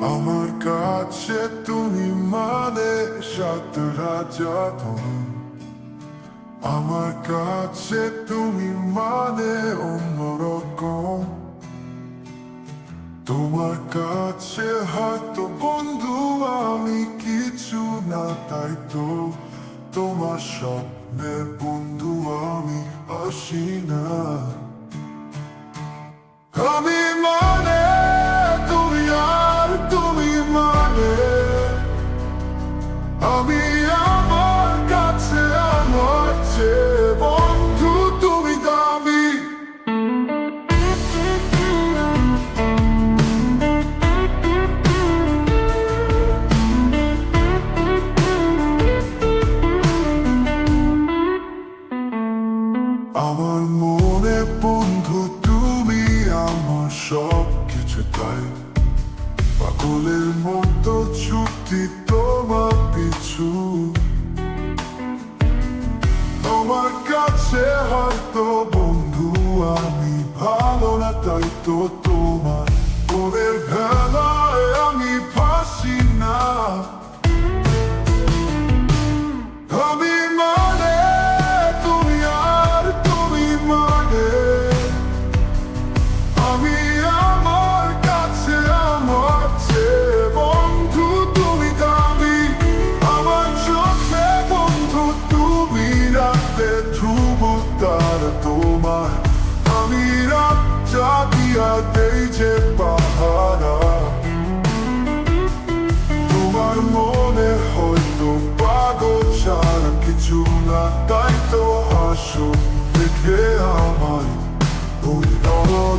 আমার কাছে তুমি মানে সাত রাজা ধন। আমার কাছে তুমি মানে অন্যরকম। তোমার কাছে হয়তো বন্ধু আমি কিছু না, তাই তো তোমার স্বপ্নের বন্ধু আমি আসি না। আমি মানে তুমি আর তুমি মানে আমি। আমার কাছে আমার চেয়ে বন্ধু তুমি দামি। আমার মনে বন্ধু তুমি আমার সব কিছু, তাই পাগলের মতো ছুটি তোমার পিছু। তোমার কাছে হয়তো বন্ধু আমি ভালো না, তাই তো তোমার মনের ভেলায় আমি ফাঁসি না। আমি মানে তুমি আর তুমি মানে আমি। আমার কাছে আমার চেয়ে বন্ধু তুমি দামি। আমার চোখে বন্ধু তুমি, রাতে ধ্রুব তারা তোমার। আমি রাত জাগিয়া দেই যে পাহারা। তোমার মনে হয়তো পাগল ছাড়া কিছু না, তাই তো হাসো দেখে আমার ওই নয়।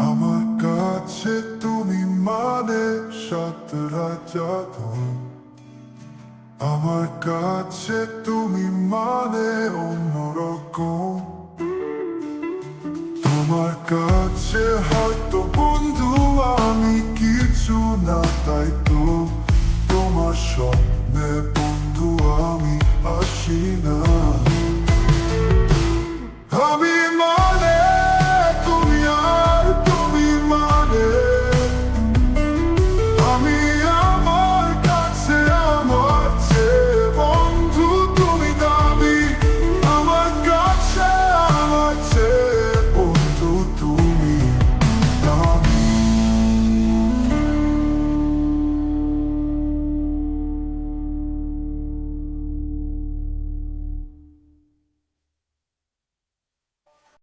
আমার কাছে তুমি মানে সাত রাজা ধন। আমার কাছে তুমি মানে অন্যরকম। তোমার কাছে হয়তো বন্ধু আমি কিছু না, তাই তো তোমার স্বপ্নে বন্ধু আমি আসি না।